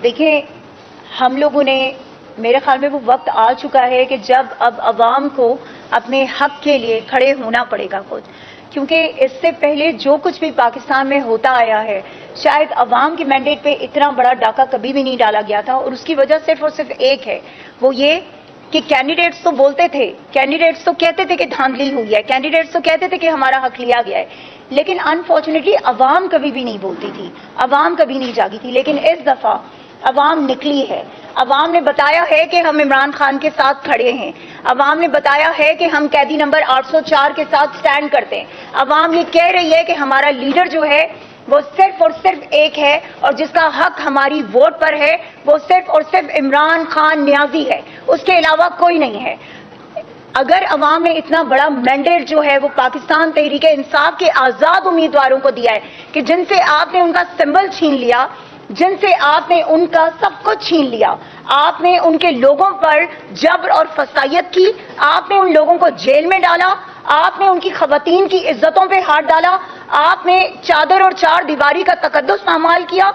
دیکھیں ہم لوگوں نے میرے خیال میں وہ وقت آ چکا ہے کہ جب اب عوام کو اپنے حق کے لیے کھڑے ہونا پڑے گا خود، کیونکہ اس سے پہلے جو کچھ بھی پاکستان میں ہوتا آیا ہے شاید عوام کے مینڈیٹ پہ اتنا بڑا ڈاکہ کبھی بھی نہیں ڈالا گیا تھا، اور اس کی وجہ صرف اور صرف ایک ہے، وہ یہ کہ کینڈیڈیٹس تو بولتے تھے، کینڈیڈیٹس تو کہتے تھے کہ دھاندلی ہوئی ہے، کینڈیڈیٹس تو کہتے تھے کہ ہمارا حق لیا گیا ہے، لیکن انفارچونیٹلی عوام کبھی بھی نہیں بولتی تھی، عوام کبھی نہیں جاگی تھی، لیکن اس دفعہ عوام نکلی ہے۔ عوام نے بتایا ہے کہ ہم عمران خان کے ساتھ کھڑے ہیں، عوام نے بتایا ہے کہ ہم قیدی نمبر 804 کے ساتھ سٹینڈ کرتے ہیں، عوام یہ کہہ رہی ہے کہ ہمارا لیڈر جو ہے وہ صرف اور صرف ایک ہے، اور جس کا حق ہماری ووٹ پر ہے وہ صرف اور صرف عمران خان نیازی ہے، اس کے علاوہ کوئی نہیں ہے۔ اگر عوام نے اتنا بڑا مینڈیٹ جو ہے وہ پاکستان تحریک انصاف کے آزاد امیدواروں کو دیا ہے کہ جن سے آپ نے ان کا سمبل چھین لیا، جن سے آپ نے ان کا سب کچھ چھین لیا، آپ نے ان کے لوگوں پر جبر اور فسائیت کی، آپ نے ان لوگوں کو جیل میں ڈالا، آپ نے ان کی خواتین کی عزتوں پہ ہاتھ ڈالا، آپ نے چادر اور چار دیواری کا تقدس پامال کیا،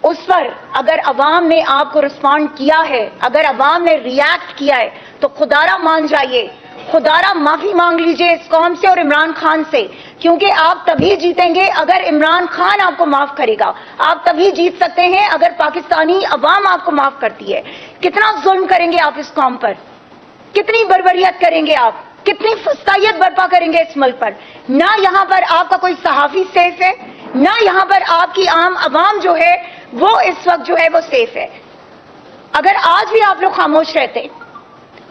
اس پر اگر عوام نے آپ کو رسپونڈ کیا ہے، اگر عوام نے ریاکٹ کیا ہے تو خدارا مان جائیے، خدارا معافی مانگ لیجئے اس قوم سے اور عمران خان سے، کیونکہ آپ تبھی جیتیں گے اگر عمران خان آپ کو معاف کرے گا، آپ تبھی جیت سکتے ہیں اگر پاکستانی عوام آپ کو معاف کرتی ہے۔ کتنا ظلم کریں گے آپ اس قوم پر، کتنی بربریت کریں گے آپ، کتنی فسائیت برپا کریں گے اس ملک پر؟ نہ یہاں پر آپ کا کوئی صحافی سیف ہے، نہ یہاں پر آپ کی عام عوام جو ہے وہ اس وقت جو ہے وہ سیف ہے۔ اگر آج بھی آپ لوگ خاموش رہتے،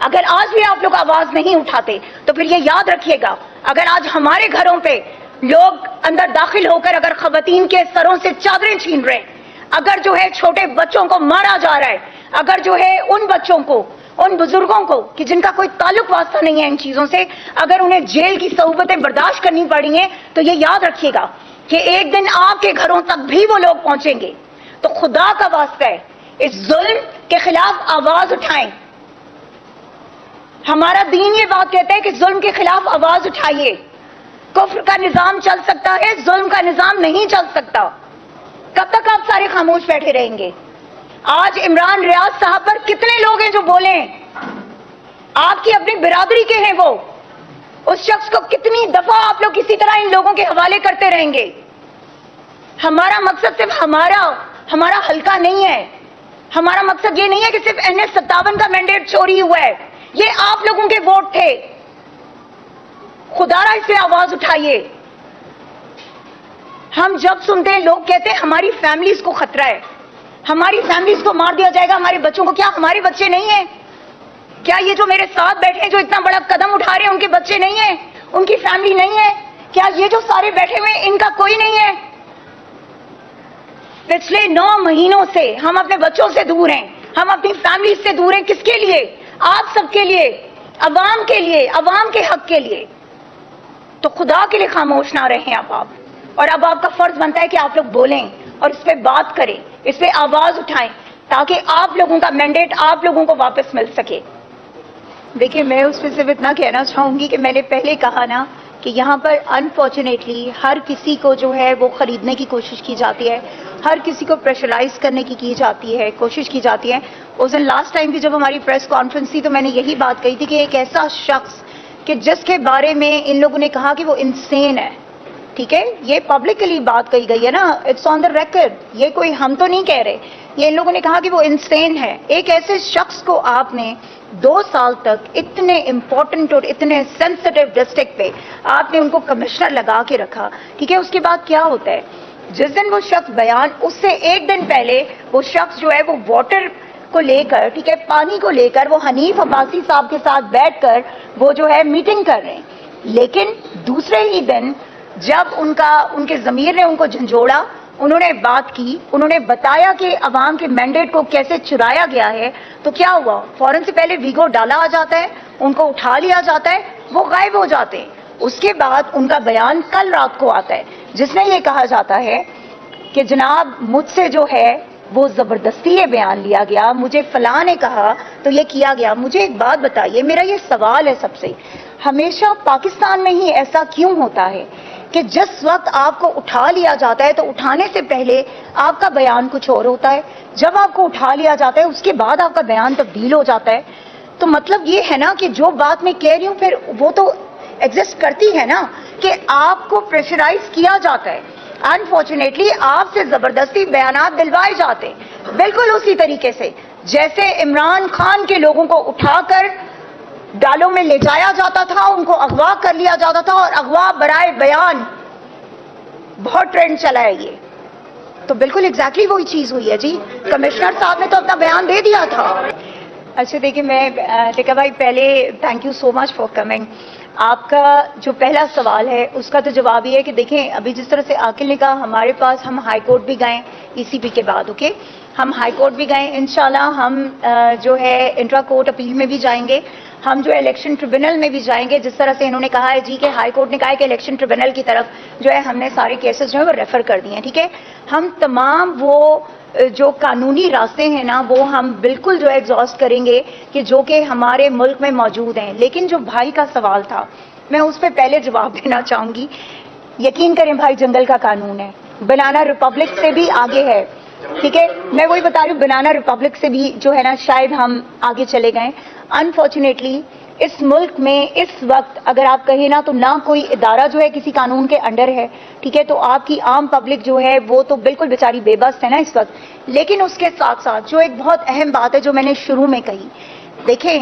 اگر آج بھی آپ لوگ آواز نہیں اٹھاتے تو پھر یہ یاد رکھیے گا، اگر آج ہمارے گھروں پہ لوگ اندر داخل ہو کر اگر خواتین کے سروں سے چادریں چھین رہے ہیں، اگر جو ہے چھوٹے بچوں کو مارا جا رہا ہے، اگر جو ہے ان بچوں کو، ان بزرگوں کو کہ جن کا کوئی تعلق واسطہ نہیں ہے ان چیزوں سے، اگر انہیں جیل کی صعوبتیں برداشت کرنی پڑی ہیں، تو یہ یاد رکھیے گا کہ ایک دن آپ کے گھروں تک بھی وہ لوگ پہنچیں گے۔ تو خدا کا واسطہ ہے اس ظلم کے خلاف آواز اٹھائیں۔ ہمارا دین یہ بات کہتا ہے کہ ظلم کے خلاف آواز اٹھائیے۔ کفر کا نظام چل سکتا ہے، ظلم کا نظام نہیں چل سکتا۔ کب تک آپ سارے خاموش بیٹھے رہیں گے؟ آج عمران ریاض صاحب پر کتنے لوگ ہیں جو بولیں؟ آپ کی اپنی برادری کے ہیں وہ، اس شخص کو کتنی دفعہ آپ لوگ کسی طرح ان لوگوں کے حوالے کرتے رہیں گے؟ ہمارا مقصد صرف ہمارا حلقہ نہیں ہے، ہمارا مقصد یہ نہیں ہے کہ صرف NS-57 کا مینڈیٹ چوری ہوا ہے، یہ آپ لوگوں کے ووٹ تھے۔ خدا را اس پہ آواز اٹھائیے۔ ہم جب سنتے ہیں لوگ کہتے ہیں ہماری فیملیز کو خطرہ ہے، ہماری فیملیز کو مار دیا جائے گا، ہمارے بچوں کو، کیا ہمارے بچے نہیں ہیں؟ کیا یہ جو میرے ساتھ بیٹھے ہیں جو اتنا بڑا قدم اٹھا رہے ہیں ان کے بچے نہیں ہیں؟ ان کی فیملی نہیں ہے؟ کیا یہ جو سارے بیٹھے ہوئے ہیں ان کا کوئی نہیں ہے؟ پچھلے 9 مہینوں سے ہم اپنے بچوں سے دور ہیں، ہم اپنی فیملی سے دور ہیں، کس کے لیے؟ آپ سب کے لیے، عوام کے لیے، عوام کے حق کے لیے۔ تو خدا کے لیے خاموش نہ رہیں اب آپ، اور اب آپ کا فرض بنتا ہے کہ آپ لوگ بولیں اور اس پہ بات کریں، اس پہ آواز اٹھائیں، تاکہ آپ لوگوں کا مینڈیٹ آپ لوگوں کو واپس مل سکے۔ دیکھیں میں اس پہ صرف اتنا کہنا چاہوں گی کہ میں نے پہلے کہا نا کہ یہاں پر انفارچونیٹلی ہر کسی کو جو ہے وہ خریدنے کی کوشش کی جاتی ہے، ہر کسی کو پریشرائز کرنے کی جاتی ہے، کوشش کی جاتی ہے۔ اس دن لاسٹ ٹائم بھی جب ہماری پریس کانفرنس تھی تو میں نے یہی بات کہی تھی کہ ایک ایسا شخص کہ جس کے بارے میں ان لوگوں نے کہا کہ وہ انسین ہے، ٹھیک ہے، یہ پبلکلی بات کہی گئی ہے نا، اٹس آن دا ریکارڈ، یہ کوئی ہم تو نہیں کہہ رہے، یہ ان لوگوں نے کہا کہ وہ انسین ہے۔ ایک ایسے شخص کو آپ نے 2 سال تک اتنے امپورٹنٹ اور اتنے سینسٹیو ڈسٹرکٹ پہ آپ نے ان کو کمشنر لگا کے رکھا، ٹھیک ہے، اس کے بعد کیا ہوتا ہے؟ جس دن وہ شخص بیان، اس سے ایک دن پہلے وہ شخص جو ہے وہ واٹر کو لے کر، ٹھیک ہے، پانی کو لے کر وہ حنیف عباسی صاحب کے ساتھ بیٹھ کر وہ جو ہے میٹنگ کر رہے ہیں، لیکن دوسرے ہی دن جب ان کے ضمیر نے ان کو جھنجھوڑا، انہوں نے بات کی، انہوں نے بتایا کہ عوام کے مینڈیٹ کو کیسے چرایا گیا ہے، تو کیا ہوا؟ فوراً سے پہلے ویگو ڈالا آ جاتا ہے، ان کو اٹھا لیا جاتا ہے، وہ غائب ہو جاتے ہیں۔ اس کے بعد ان کا بیان کل رات کو آتا ہے جس میں یہ کہا جاتا ہے کہ جناب مجھ سے جو ہے وہ زبردستی یہ بیان لیا گیا، مجھے فلاں نے کہا تو یہ کیا گیا۔ مجھے ایک بات بتائیے، میرا یہ سوال ہے سب سے، ہمیشہ پاکستان میں ہی ایسا کیوں ہوتا ہے کہ جس وقت آپ کو اٹھا لیا جاتا ہے تو اٹھانے سے پہلے آپ کا بیان کچھ اور ہوتا ہے، جب آپ کو اٹھا لیا جاتا ہے اس کے بعد آپ کا بیان تبدیل ہو جاتا ہے. تو مطلب یہ ہے نا کہ جو بات میں کہہ رہی ہوں پھر وہ تو ایگزسٹ کرتی ہے نا کہ آپ کو پریشرائز کیا جاتا ہے. انفارچونیٹلی آپ سے زبردستی بیانات دلوائے جاتے ہیں، بالکل اسی طریقے سے جیسے عمران خان کے لوگوں کو اٹھا کر ڈالوں میں لے جایا جاتا تھا، ان کو اغوا کر لیا جاتا تھا، اور اغوا برائے بیان بہت ٹرینڈ چلا ہے یہ. تو بالکل ایگزیکٹلی وہی چیز ہوئی ہے جی. کمشنر صاحب نے تو اپنا بیان دے دیا تھا. اچھا دیکھیں، میں ٹیکا بھائی پہلے thank you so much for coming. آپ کا جو پہلا سوال ہے اس کا تو جواب یہ ہے کہ دیکھیں ابھی جس طرح سے عاقل نے کہا ہمارے پاس، ہم ہائی کورٹ بھی گئے ای سی پی کے بعد، اوکے ہم ہائی کورٹ بھی گئے، انشاءاللہ ہم جو ہے انٹرا کورٹ اپیل میں بھی جائیں گے، ہم جو الیکشن ٹریبونل میں بھی جائیں گے. جس طرح سے انہوں نے کہا ہے جی کہ ہائی کورٹ نے کہا ہے کہ الیکشن ٹریبونل کی طرف جو ہے ہم نے سارے کیسز جو ہے وہ ریفر کر دیے ہیں، ٹھیک ہے. ہم تمام وہ جو قانونی راستے ہیں نا وہ ہم بالکل جو ہے ایگزاسٹ کریں گے کہ جو کہ ہمارے ملک میں موجود ہیں. لیکن جو بھائی کا سوال تھا میں اس پہ پہلے جواب دینا چاہوں گی. یقین کریں بھائی، جنگل کا قانون ہے، بنانا ریپبلک سے بھی آگے ہے، ٹھیک ہے. میں وہی بتا رہی ہوں، بنانا ریپبلک سے بھی جو ہے نا شاید ہم آگے چلے گئے. انفارچونیٹلی اس ملک میں اس وقت اگر آپ کہیں نا تو نہ کوئی ادارہ جو ہے کسی قانون کے انڈر ہے، ٹھیک ہے. تو آپ کی عام پبلک جو ہے وہ تو بالکل بیچاری بے بس ہے نا اس وقت. لیکن اس کے ساتھ ساتھ جو ایک بہت اہم بات ہے جو میں نے شروع میں کہی، دیکھیں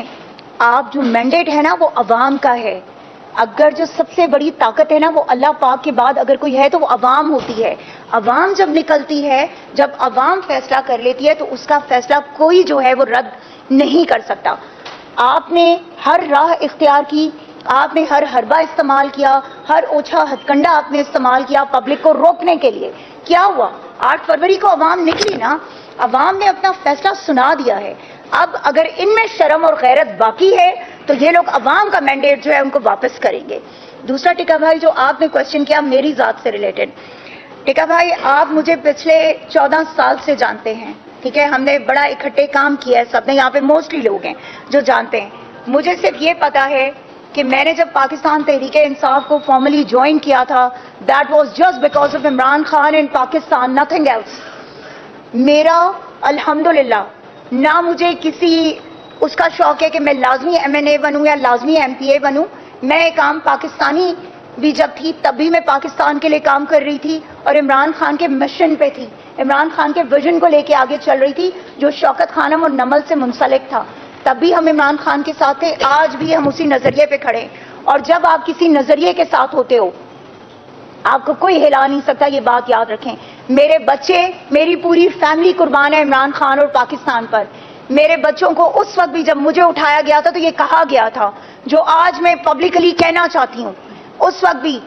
آپ جو مینڈیٹ ہے نا وہ عوام کا ہے. اگر جو سب سے بڑی طاقت ہے نا وہ اللہ پاک کے بعد اگر کوئی ہے تو وہ عوام ہوتی ہے. عوام جب نکلتی ہے، جب عوام فیصلہ کر لیتی ہے تو اس کا فیصلہ کوئی جو ہے وہ رد نہیں کر سکتا. آپ نے ہر راہ اختیار کی، آپ نے ہر حربہ استعمال کیا، ہر اوچھا ہتھ کنڈا آپ نے استعمال کیا پبلک کو روکنے کے لیے. کیا ہوا؟ 8 فروری کو عوام نکلی نا، عوام نے اپنا فیصلہ سنا دیا ہے. اب اگر ان میں شرم اور غیرت باقی ہے تو یہ لوگ عوام کا مینڈیٹ جو ہے ان کو واپس کریں گے. دوسرا ٹکا بھائی جو آپ نے کوشچن کیا میری ذات سے ریلیٹڈ، ٹکا بھائی آپ مجھے پچھلے 14 سال سے جانتے ہیں، ٹھیک ہے. ہم نے بڑا اکٹھے کام کیا ہے سب نے، یہاں پہ موسٹلی لوگ ہیں جو جانتے ہیں. مجھے صرف یہ پتا ہے کہ میں نے جب پاکستان تحریک انصاف کو فارملی جوائن کیا تھا، that was just because of Imran Khan in Pakistan, nothing else. میرا الحمدللہ نہ مجھے کسی اس کا شوق ہے کہ میں لازمی ایم این اے بنوں یا لازمی ایم پی اے بنوں. میں ایک عام پاکستانی بھی جب تھی تب بھی میں پاکستان کے لیے کام کر رہی تھی اور عمران خان کے مشن پہ تھی، عمران خان کے ویژن کو لے کے آگے چل رہی تھی جو شوکت خانم اور نمل سے منسلک تھا. تب بھی ہم عمران خان کے ساتھ تھے، آج بھی ہم اسی نظریے پہ کھڑے. اور جب آپ کسی نظریے کے ساتھ ہوتے ہو آپ کو کوئی ہلا نہیں سکتا، یہ بات یاد رکھیں. میرے بچے، میری پوری فیملی قربان ہے عمران خان اور پاکستان پر. میرے بچوں کو اس وقت بھی جب مجھے اٹھایا گیا تھا تو یہ کہا گیا تھا جو آج میں پبلکلی کہنا چاہتی ہوں. اس وقت بھی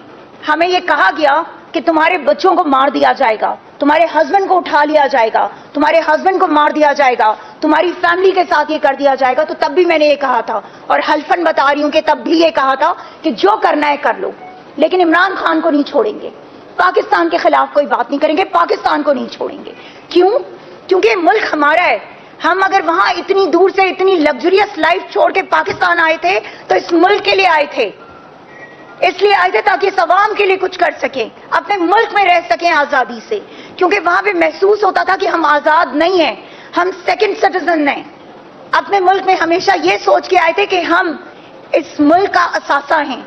ہمیں یہ کہا گیا کہ تمہارے بچوں کو مار دیا جائے گا، تمہارے ہسبینڈ کو اٹھا لیا جائے گا، تمہارے ہسبینڈ کو مار دیا جائے گا، تمہاری فیملی کے ساتھ یہ کر دیا جائے گا. تو تب بھی میں نے یہ کہا تھا اور حلفاً بتا رہی ہوں کہ تب بھی یہ کہا تھا کہ جو کرنا ہے کر لو، لیکن عمران خان کو نہیں چھوڑیں گے، پاکستان کے خلاف کوئی بات نہیں کریں گے، پاکستان کو نہیں چھوڑیں گے. کیوں؟ کیونکہ ملک ہمارا ہے. ہم اگر وہاں اتنی دور سے اتنی لگژریس لائف چھوڑ کے پاکستان آئے تھے تو اس ملک کے لیے آئے تھے، اس لیے آئے تھے تاکہ اس عوام کے لیے کچھ کر سکیں، اپنے ملک میں رہ سکیں آزادی سے. کیونکہ وہاں پہ محسوس ہوتا تھا کہ ہم آزاد نہیں ہیں، ہم سیکنڈ سٹیزن ہیں. اپنے ملک میں ہمیشہ یہ سوچ کے آئے تھے کہ ہم اس ملک کا اثاثہ ہیں،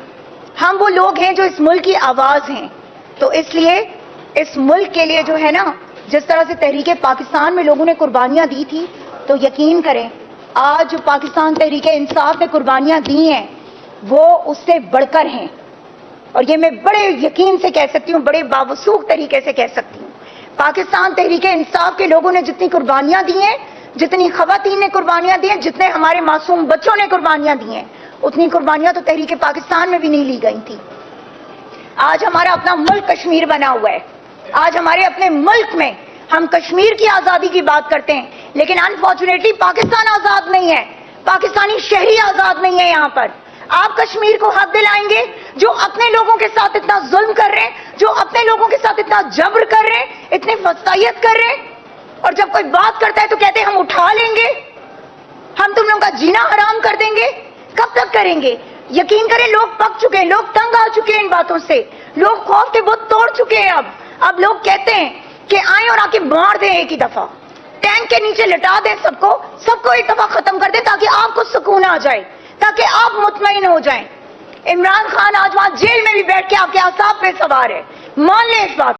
ہم وہ لوگ ہیں جو اس ملک کی آواز ہیں. تو اس لیے اس ملک کے لیے جو ہے نا جس طرح سے تحریک پاکستان میں لوگوں نے قربانیاں دی تھی، تو یقین کریں آج جو پاکستان تحریک انصاف نے قربانیاں دی ہیں وہ اس سے بڑھ کر ہیں. اور یہ میں بڑے یقین سے کہہ سکتی ہوں، بڑے باوثوق طریقے سے کہہ سکتی ہوں، پاکستان تحریک انصاف کے لوگوں نے جتنی قربانیاں دی ہیں، جتنی خواتین نے قربانیاں دی ہیں، جتنے ہمارے معصوم بچوں نے قربانیاں دی ہیں، اتنی قربانیاں تو تحریک پاکستان میں بھی نہیں لی گئی تھی. آج ہمارا اپنا ملک کشمیر بنا ہوا ہے. آج ہمارے اپنے ملک میں ہم کشمیر کی آزادی کی بات کرتے ہیں، لیکن انفارچونیٹلی پاکستان آزاد نہیں ہے، پاکستانی شہری آزاد نہیں ہے. یہاں پر آپ کشمیر کو حق دلائیں گے جو اپنے لوگوں کے ساتھ اتنا ظلم کر رہے ہیں، جو اپنے لوگوں کے ساتھ اتنا جبر کر رہے ہیں، اتنی فسطائیت کر رہے ہیں، اور جب کوئی بات کرتا ہے تو کہتے ہیں ہم اٹھا لیں گے، ہم تم لوگوں کا جینا حرام کر دیں گے. کب تک کریں گے؟ یقین کریں لوگ پک چکے ہیں, لوگ تنگ آ چکے ہیں ان باتوں سے, لوگ خوف کے بت توڑ چکے ہیں. اب لوگ کہتے ہیں کہ آئیں اور آ کے مار دیں ایک ہی دفعہ, ٹینک کے نیچے لٹا دیں سب کو ایک دفعہ ختم کر دیں تاکہ آپ کو سکون آ جائے, تاکہ آپ مطمئن ہو جائیں. عمران خان آج وہاں جیل میں بھی بیٹھ کے آپ کے اعصاب پہ سوار ہے, مان لیں اس بات.